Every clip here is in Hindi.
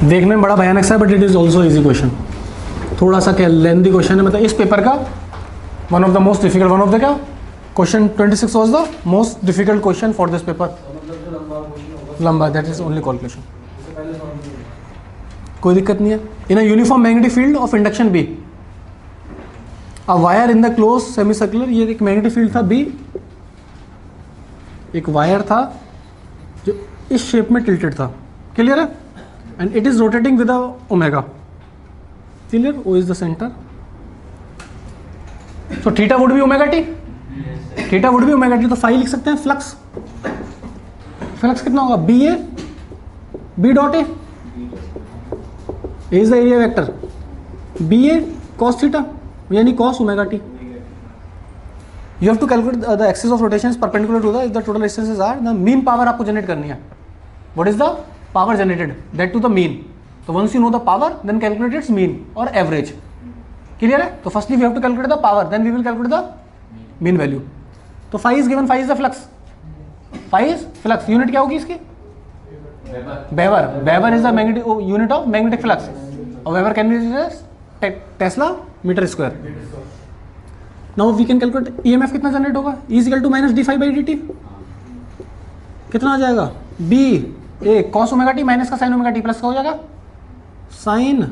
देखने में बड़ा भयानक सा, but it is also easy question. थोड़ा सा क्या लेंथी क्वेश्चन है, मतलब इस पेपर का one of the most difficult, one of the क्या question 26 was the most difficult question for this paper. लंबा, दैट इज ओनली कैलकुलेशन, कोई दिक्कत नहीं है। In a uniform magnetic field of induction B, a wire in the close semi circular, ये एक मैग्नेटिक फील्ड था बी, एक वायर था जो इस शेप में टिल्टेड था, क्लियर है, and it is rotating with omega, clear, O is the centre, so theta would be omega t, theta would be omega t, तो फाई लिख सकते हैं फ्लक्स, फ्लक्स कितना होगा B A, B dot A is the area vector, B A cos theta यानी cos omega t. You have to calculate the axis of rotation is perpendicular to the, if the total distances are, the mean power आपको जनरेट करनी है। What is the power generated? That to the mean. So once you know the power, then calculate its mean or average. Clear है? तो firstly we have to calculate the power, then we will calculate the mean value. तो phi is given, phi is the flux. Phi is flux. Unit क्या होगी इसकी? Weber. Weber is the magnetic unit of magnetic flux. और Weber can be used as Tesla meter square. Now we can calculate EMF कितना जनरेट होगा, E equal to minus D phi by D T, कितना आ जाएगा B A cos omega T minus का साइन ओमेगा टी प्लस का हो जाएगा sine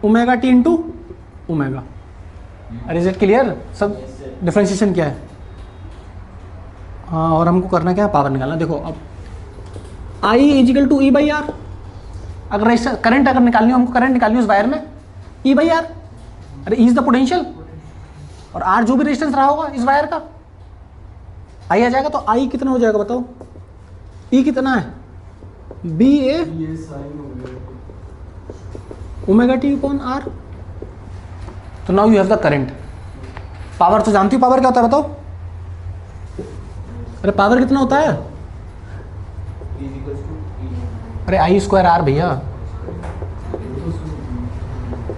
omega T into omega. अरे इज इट क्लियर, सब डिफरेंशिएशन क्या है। हाँ, और हमको करना क्या है, पावर निकालना। देखो अब I is equal to E by R, अगर करंट अगर निकालनी हो हमको, करंट निकालनी हो उस वायर में, ई बाई आर, अरे ई इज द पोटेंशियल और आर जो भी रेजिस्टेंस रहा होगा इस वायर का, आई आ जाएगा, तो आई कितना हो जाएगा बताओ, ई कितना है B A omega t upon R. तो now you have the current. Power तो जानती हो पावर क्या होता है बताओ, अरे पावर कितना होता है, अरे आई स्क्वायर आर भैया,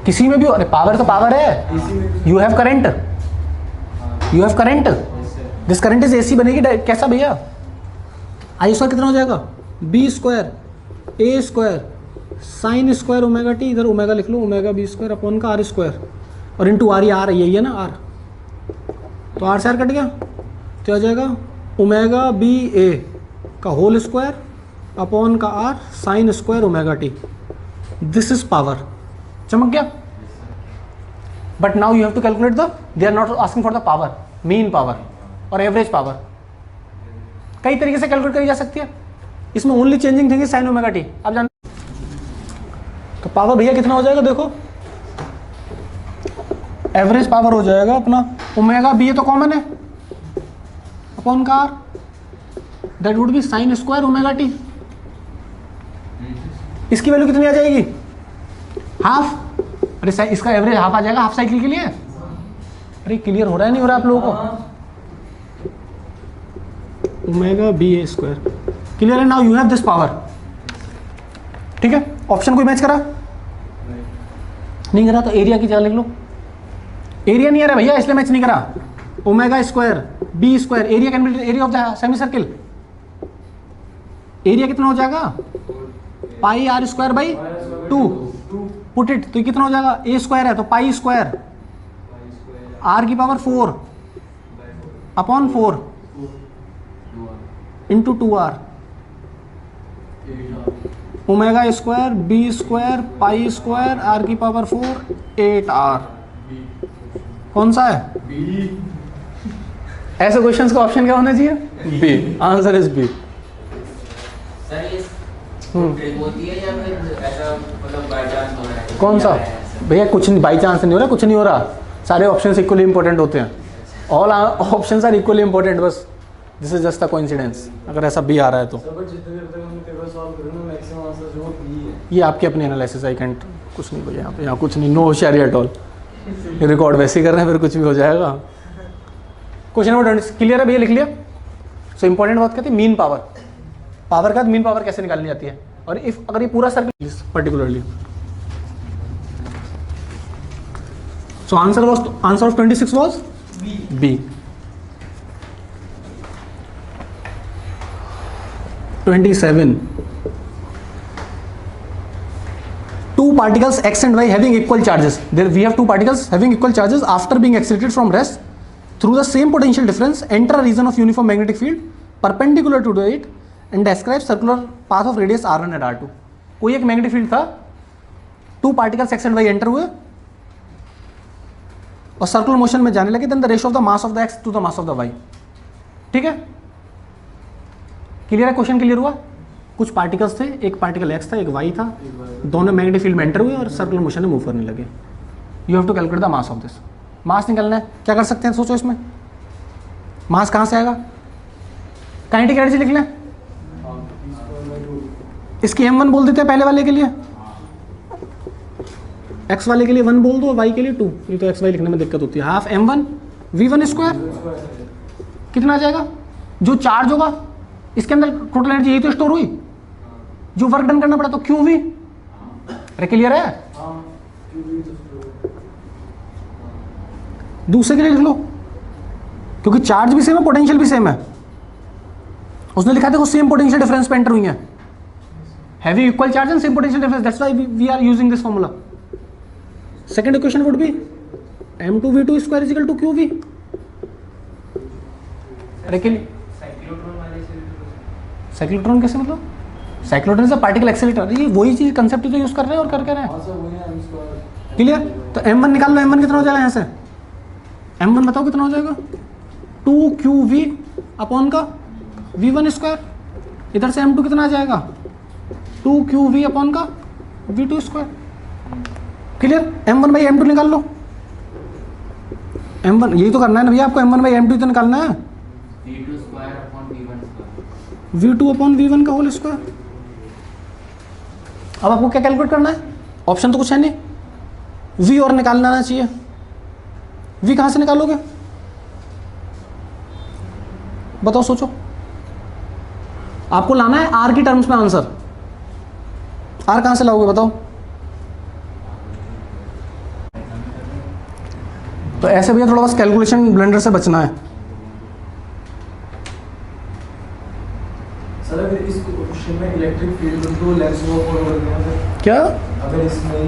किसी में भी, अरे पावर तो पावर है, you have current, you have current, this current is AC बनेगी कैसा भैया, आई स्क्वायर कितना हो जाएगा B square A square sine square omega t, इधर ओमेगा लिख लो, ओमेगा बी स्क्वायर अपॉन का आर स्क्वायर, और इंटू आर, ये आर यही है ना आर, तो आर से आर कट गया, तो आ जाएगा ओमेगा बी ए का होल स्क्वायर अपॉन का R sine square omega T, this is power. चमक गया। But now you have to calculate the, they are not asking for the power, mean power और एवरेज पावर, कई तरीके से कैलकुलेट करी जा सकती है, इसमें only changing thing is sine omega T. आप जान, तो पावर भैया कितना हो जाएगा देखो, एवरेज पावर हो जाएगा अपना ओमेगा बी, ये तो कॉमन है, अपॉन का R, that would be sine square omega T. इसकी वैल्यू कितनी आ जाएगी हाफ, अरे इसका एवरेज हाफ आ जाएगा हाफ साइकिल के लिए। अरे क्लियर हो रहा है नहीं हो रहा आप लोगों को, ओमेगा बी ए स्क्वायर, क्लियर है। Now you have this power, ठीक है। ऑप्शन कोई मैच करा नहीं करा, तो एरिया की जगह लिख लो, एरिया नहीं आ रहा भैया इसलिए मैच नहीं करा, omega square B square, area can be area of the semi circle, area कितना हो जाएगा pi R square by 2, put it, तो कितना हो जाएगा ए स्क्वायर है तो पाई स्क्वायर आर की power 4 upon 4 into 2r, omega square B square pi square R की पावर 4 8r। कौन सा है ऐसे क्वेश्चंस का ऑप्शन क्या होना चाहिए, बी, आंसर इज बी। कौन सा भैया, कुछ नहीं, बाई चांस नहीं हो रहा, कुछ नहीं हो रहा, सारे ऑप्शंस इक्वली इंपॉर्टेंट होते हैं, all options are equally important, बस this is just a coincidence अगर ऐसा बी आ रहा है तो। ये आपकी अपनी एनालिसिस, आई कैंट, कुछ नहीं भैया यहाँ कुछ नहीं, नो होशियारी एट ऑल, रिकॉर्ड वैसे ही कर रहे हैं, फिर कुछ भी हो जाएगा। क्वेश्चन नंबर 20 क्लियर है भैया, लिख लिया। सो इंपॉर्टेंट बात कहते हैं मीन पावर, पावर का मीन पावर कैसे निकालनी जाती है, और इफ अगर ये पूरा circle particularly, so answer of 26 was B. 27 particles x and y having equal charges. There we have two particles having equal charges after being accelerated from rest through the same potential difference enter a region of uniform magnetic field perpendicular to it and describe circular path of radius r1 and r2. कोई एक मैग्नेटिक फील्ड था, two particles x and y enter हुए और सर्कुलर मोशन में जाने लगे, then the ratio of the mass of the x to the mass of the y. ठीक है, क्लियर है? क्वेश्चन क्लियर हुआ? कुछ पार्टिकल्स थे, एक पार्टिकल x था एक y था, दोनों मैग्नेटिक फील्ड में एंटर हुए और सर्कुलर मोशन में मूव करने लगे. You have to calculate the mass of this. Mass निकालना है, क्या कर सकते हैं सोचो इसमें? मास कहाँ से आएगा? काइनेटिक एनर्जी लिख लें. इसकी m1 बोल देते हैं पहले वाले के लिए, x वाले के लिए 1 बोल दो, y के लिए 2. ये तो x y लिखने में दिक्कत होती है. हाफ m1 v1 स्क्वायर कितना आ जाएगा? जो चार्ज होगा इसके अंदर टोटल एनर्जी यही तो स्टोर हुई, जो वर्क डन करना पड़ा तो qv. अरे क्लियर है? दूसरे के लिए लिख लो, क्योंकि चार्ज भी सेम है पोटेंशियल भी सेम है. उसने लिखा देखो सेम पोटेंशियल डिफरेंस पे एंटर हुई है, having equal charge and same potential difference, that's why we are using this formula. Second equation would be m2v2 square is equal to qv. अरे के लिए साइक्लोट्रॉन कैसे, मतलब cyclotron is a particle accelerator. ये वही चीज कंसेप्ट तो यूज कर रहे हैं और कर रहे हैं. क्लियर? तो m1 निकाल लो, m1 कितना हो जाएगा यहाँ से? m1 बताओ कितना हो जाएगा? 2qv अपॉन का v1 स्क्वायर. इधर से m2 कितना आ जाएगा? 2qv अपॉन का v2 square. Clear? m1 by m2 निकाल लो. m1 यही तो करना है ना भैया आपको, m1 बाई m2 तो निकालना है. v2 अपॉन v1 का होल स्क्वायर. अब आपको क्या कैलकुलेट करना है? ऑप्शन तो कुछ है नहीं, v और निकालना आना चाहिए. v कहाँ से निकालोगे? बताओ, सोचो. आपको लाना है r की टर्म्स में आंसर. r कहाँ से लाओगे बताओ? तो ऐसे भैया थोड़ा बस कैलकुलेशन ब्लेंडर से बचना है. सर अगर इस क्वेश्चन में इलेक्ट्रिक फील्ड तो लेंस वो फॉरवर्ड करना है क्या? अगर इसमें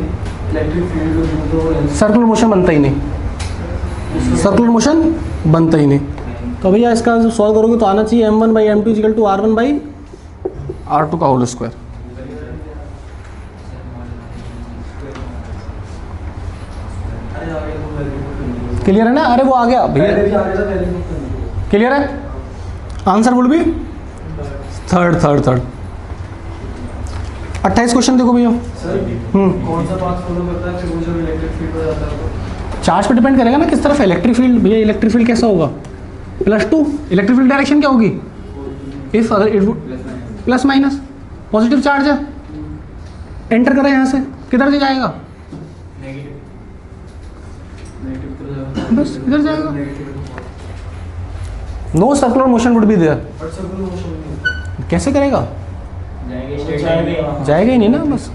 इलेक्ट्रिक फील्ड तो लेंस सर्कुलर मोशन बनता ही नहीं, सर्कुलर मोशन बनता ही नहीं. तो भैया इसका सॉल्व करोगे तो आना चाहिए m1 by m2 equal to r1 by r2 का होल स्क्वायर. क्लियर है ना? अरे वो आ गया भैया, क्लियर है? Answer would be third. 28 question देखो भैया. कौन सा पाथ फॉलो करता है फिर वो जब इलेक्ट्रिक फील्ड हो जाता है? चार्ज पे डिपेंड करेगा ना किस तरफ इलेक्ट्रिक फील्ड. भैया इलेक्ट्रिक फील्ड कैसा होगा? +2. इलेक्ट्रिक फील्ड डायरेक्शन क्या होगी? इफ अगर it plus minus, positive charge है, एंटर करें यहाँ से, किधर से जाएगा? बस इधर जाएगा. No circular motion would be there. कैसे करेगा? जाएगा ही नहीं ना, बस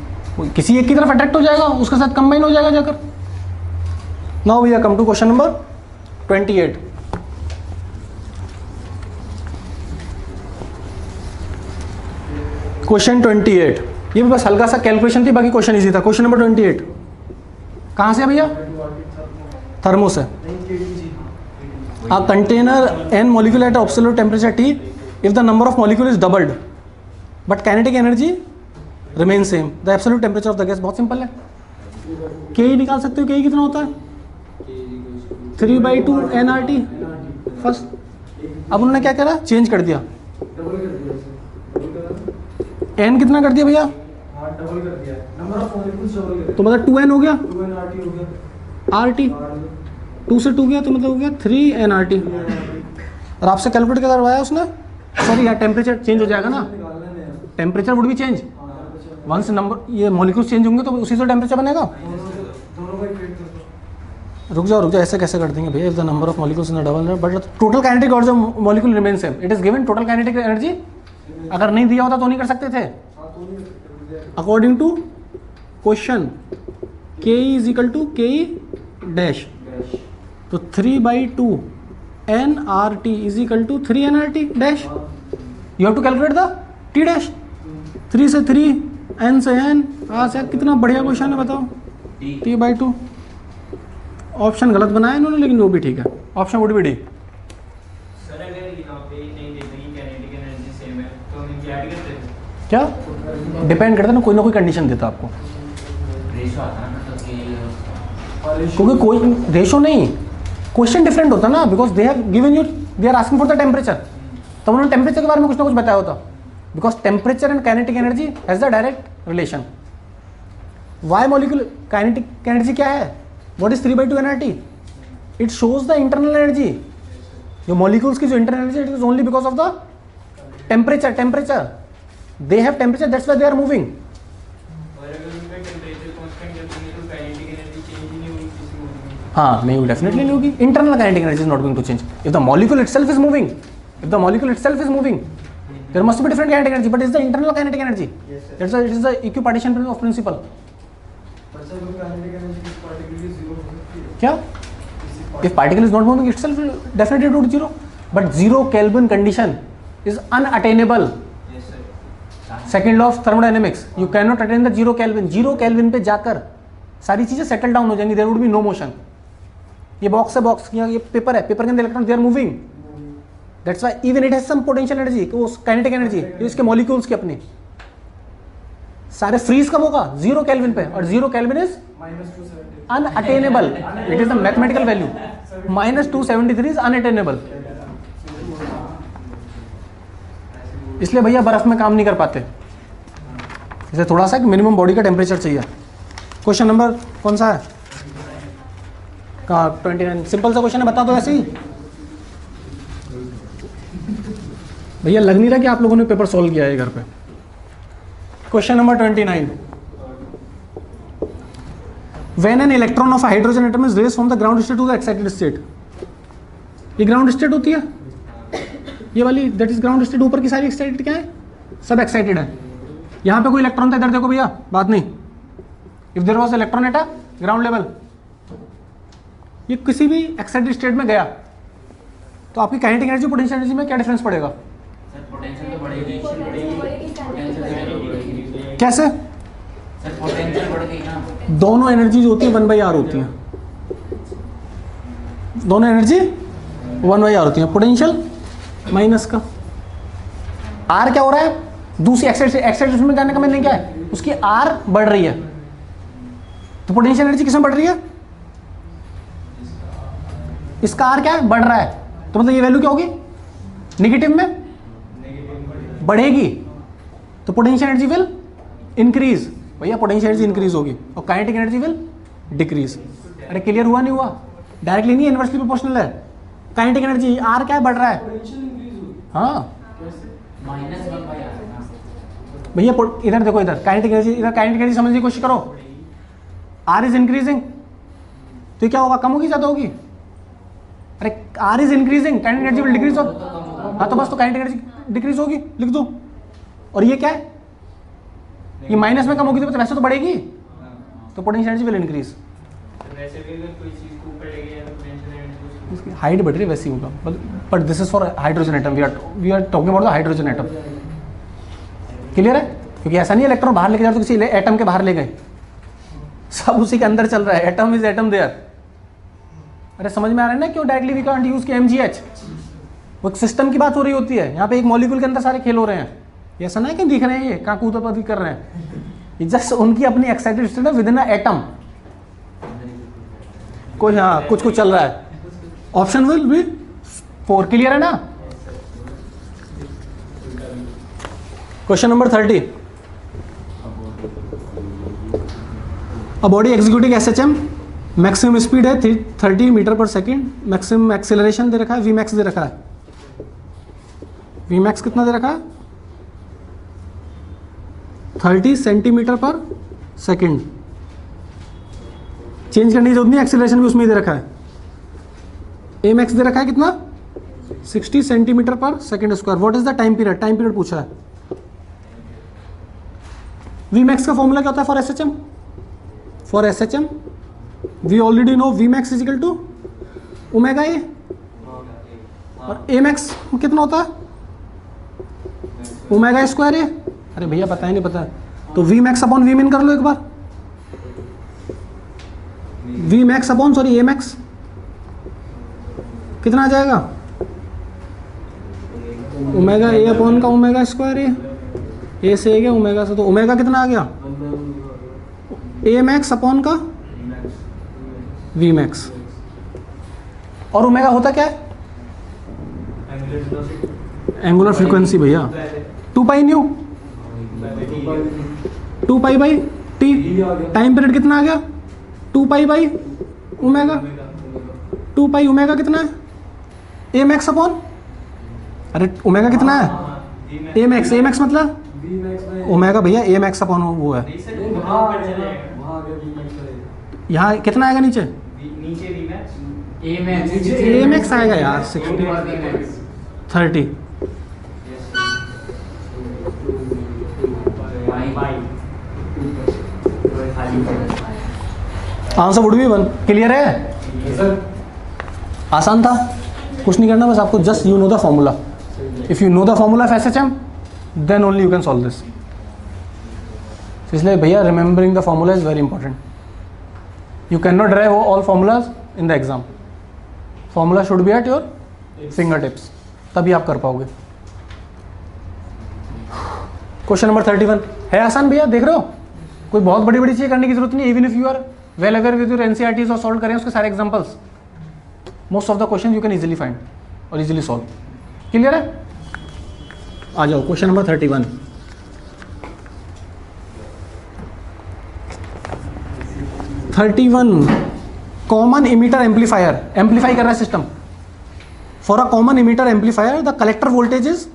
किसी एक की तरफ अट्रैक्ट हो जाएगा, उसके साथ कंबाइन हो जाएगा जाकर. Now we are come to question number 28. Question 28 ये भी बस हल्का सा कैलकुलेशन थी, बाकी क्वेश्चन इजी था. क्वेश्चन नंबर 28 कहाँ से है भैया? थर्मो से. A container n molecule at absolute temperature T if the number of molecule is doubled but kinetic energy remains same, the absolute temperature of the gas. बहुत सिंपल है. Ke निकाल सकते हो. Ke कितना होता है? 3/2 nRT फर्स्ट. अब उन्होंने क्या करा? चेंज कर दिया. n कितना कर दिया भैया? डबल कर दिया, नंबर ऑफ मॉलिक्यूल्स डबल कर दिया, तो मतलब 2n हो गया, 2nRT हो गया. RT 2 से 2 गया तो मतलब हो गया 3nRT. और आपसे कैलकुलेट क्या करवाया उसने? सॉरी यार, टेम्परेचर चेंज हो जाएगा ना, टेम्परेचर वुड भी चेंज. वंस नंबर ये मॉलिक्यूल्स चेंज होंगे तो उसी से टेम्परेचर बनेगा. रुक जाओ ऐसे कैसे कर देंगे भैया? If the number of molecules in the double but total kinetic और जो molecule remain same, it is given total kinetic energy. अगर नहीं दिया होता तो नहीं कर सकते थे. According to question K is equal to K dash, तो 3/2 nRT is equal to 3nRT dash. You have to calculate the T dash. 3 से 3 एन से एन आज यार कितना बढ़िया क्वेश्चन है बताओ। T/2 ऑप्शन गलत बनाया इन्होंने लेकिन वो भी ठीक है। Option would be D. Sir अगर यहाँ पे नहीं देते कि काइनेटिक एनर्जी सेम है तो हम इनकी ऐड करते हैं क्या डिपेंड करता है ना कोई कंडीशन देता आपको, रेशो आता है ना तो क्योंकि कोई रेशो नहीं, क्वेश्चन डिफरेंट होता ना, because they have given you, they are asking for the temperature, तो उन्होंने टेम्परेचर के बारे में कुछ ना कुछ बताया होता, because temperature and kinetic energy has the direct relation. Why molecule kinetic energy क्या है, what is 3/2 energy, it shows the internal energy, जो मॉलिक्यूल्स की जो internal energy it is only because of the temperature they have temperature, that's why they are moving. और अगर उनका टेम्परेचर कांस्टेंट रखेंगे तो काइनेटिक एनर्जी चेंज ही नहीं होगी किसी मॉलिक्यूल की। हाँ नहीं, डेफिनेटली नहीं होगी। Internal kinetic energy is not going to change if the molecule itself is moving, if the molecule itself is moving there must be different kinetic energy, but is the internal kinetic energy, that's why it is the equipartition of principle. अच्छा तो काइनेटिक एनर्जी किस पार्टिकल की जीरो हो सकती है क्या if particle is not moving itself will definitely do zero, but 0 Kelvin condition is unattainable. Yes sir second law of thermodynamics, you can not attain the 0 Kelvin। 0 Kelvin पे जाकर सारी चीजें सेटल डाउन हो जाएंगी, there would be no motion. ये बॉक्स है, बॉक्स ये पेपर है, पेपर के अंदर electron they are moving, that's why even it has some potential energy, वो काइनेटिक एनर्जी इसके मॉलिक्यूल्स के अपने सारे फ्रीज कब होगा 0 Kelvin पे, और 0 Kelvin is -270 unattainable, it is the mathematical value, -273 is unattainable। इसलिए भैया बर्फ में काम नहीं कर पाते, इसे थोड़ा सा मिनिमम बॉडी का टेम्परेचर चाहिए। क्वेश्चन नंबर कौन सा है, कहाँ 29, सिंपल सा क्वेश्चन है, बता दो ऐसे ही। भैया लग नहीं रहा कि आप लोगों ने पेपर सॉल्व किया है घर पे। Question number 29, when an electron of a hydrogen atom is raised from the ground state to the excited state, ये ग्राउंड स्टेट होती है, ये वाली दैट इज ग्राउंड स्टेट, ऊपर की सारी एक्साइटेड क्या है, सब एक्साइटेड है। यहाँ पे कोई इलेक्ट्रॉन था, इधर देखो भैया, बात नहीं, if there was electron at a ground level, ये किसी भी एक्साइटेड स्टेट में गया तो आपकी काइनेटिक एनर्जी पोटेंशियल एनर्जी में क्या डिफरेंस पड़ेगा, सर पोटेंशियल तो बढ़ेगी, पोटेंशियल कैसे, सर पोटेंशियल बढ़ गई ना। दोनों एनर्जी जो होती है 1/r होती हैं, दोनों एनर्जी 1/r होती है, पोटेंशियल माइनस का आर क्या हो रहा है, दूसरी एक्साइटेशन में जाने का मैंने क्या है, उसकी आर बढ़ रही है, तो पोटेंशियल एनर्जी किसमें बढ़ रही है, इसका आर क्या है, बढ़ रहा है, तो मतलब ये वैल्यू क्या होगी, नेगेटिव में बढ़ेगी, तो पोटेंशियल एनर्जी विल इंक्रीज। भैया पोटेंशियल एनर्जी इंक्रीज होगी और काइनेटिक एनर्जी विल डिक्रीज। अरे क्लियर हुआ नहीं हुआ, डायरेक्टली नहीं, इनवर्सली प्रोपोर्शनल है। काइनेटिक एनर्जी आर क्या बढ़ रहा है, हाँ -1/r भैया इधर देखो, इधर काइनेटिक एनर्जी, इधर काइनेटिक एनर्जी समझने की कोशिश करो, आर इज इंक्रीजिंग, तो क्या होगा, कम होगी ज्यादा होगी, अरे R is increasing, kinetic energy will decrease, हाँ तो बस, तो काइनेटिक एनर्जी डिक्रीज होगी, लिख दो। और ये क्या है, ये माइनस में कम होगी तो वैसे तो बढ़ेगी, तो पोटेंशियल एनर्जी विल इंक्रीज। वैसे भी अगर कोई चीज को ऊपर ले गया तो पोटेंशियल एनर्जी इसकी हाइट बढ़ रही है वैसे ही होगा, but this is for hydrogen atom, we are talking about the hydrogen atom. Clear है, क्योंकि ऐसा नहीं है इलेक्ट्रॉन बाहर लेके जाओ तो किसी एटम के बाहर ले गए, सब उसी के अंदर चल रहा है, एटम इज एटम देयर। अरे समझ में आ रहा है ना क्यों डायरेक्टली वी कांट यूज के MgH, वो एक सिस्टम की बात हो रही होती है, यहाँ पे एक मॉलिक्यूल के अंदर सारे खेल हो रहे हैं, ये ऐसा ना है कि दिख रहे हैं ये कहाँ कूदापदी कर रहे हैं, ये जस्ट उनकी अपनी एक्साइटेड स्टेट है विद इन अ एटम, कोई हाँ कुछ कुछ चल रहा है। ऑप्शन विल बी 4, क्लियर है ना। Question number 30, a body executing SHM, maximum speed है 30 मीटर पर सेकेंड, मैक्सिमम एक्सेलरेशन दे रखा है, Vmax दे रखा है, Vmax कितना दे रखा है 30 सेंटीमीटर पर सेकेंड, चेंज करने की जरूरत नहीं, एक्सेलरेशन भी उसमें ही दे रखा है। Amax दे रखा है कितना 60 centimeter per second square. What is the time period, time period पूछा है। Vmax का फॉर्मूला क्या होता है for SHM, for SHM we already know Vmax is equal to omega A, और Amax कितना होता है ओमेगा स्क्वायर ए। अरे भैया पता ही नहीं, पता तो वी मैक्स अपॉन वी मिन कर लो एक बार, v max upon sorry A max कितना आ जाएगा, ओमेगा ए अपॉन का ओमेगा स्क्वायर ए से ए गया ओमेगा से, तो ओमेगा कितना आ गया, ए मैक्स अपॉन का वी मैक्स। और ओमेगा होता क्या है, एंगुलर फ्रीक्वेंसी भैया, 2 pi nu, 2 pi by T, time period कितना आ गया, 2 pi by omega, 2 pi omega कितना है, ए मैक्स अपॉन, अरे ओमेगा कितना है, ए मैक्स मतलब ओमेगा भैया ए मैक्स अपॉन वो है, यहाँ कितना आएगा नीचे, ए मैक्स आएगा यार 30, आंसर वुड बी 1। क्लियर है, आसान था, कुछ नहीं करना, बस आपको just you know the formula, if you know the formula of SHM then only you can solve this. इसलिए भैया remembering the formula is very important, you can not derive all formulas in the exam, formula should be at your finger tips, तभी आप कर पाओगे। क्वेश्चन नंबर 31 है आसान भैया, देख रहे हो, कोई बहुत बड़ी बड़ी चीज़ करने की जरूरत नहीं, even if you are well aware with your NCERTs और सॉल्व करें उसके सारे examples, most of the question you can easily find और इजीली सॉल्व। क्लियर है, आ जाओ question number 31। Common emitter amplifier, amplify कर रहा है system, for a common emitter amplifier the collector voltage is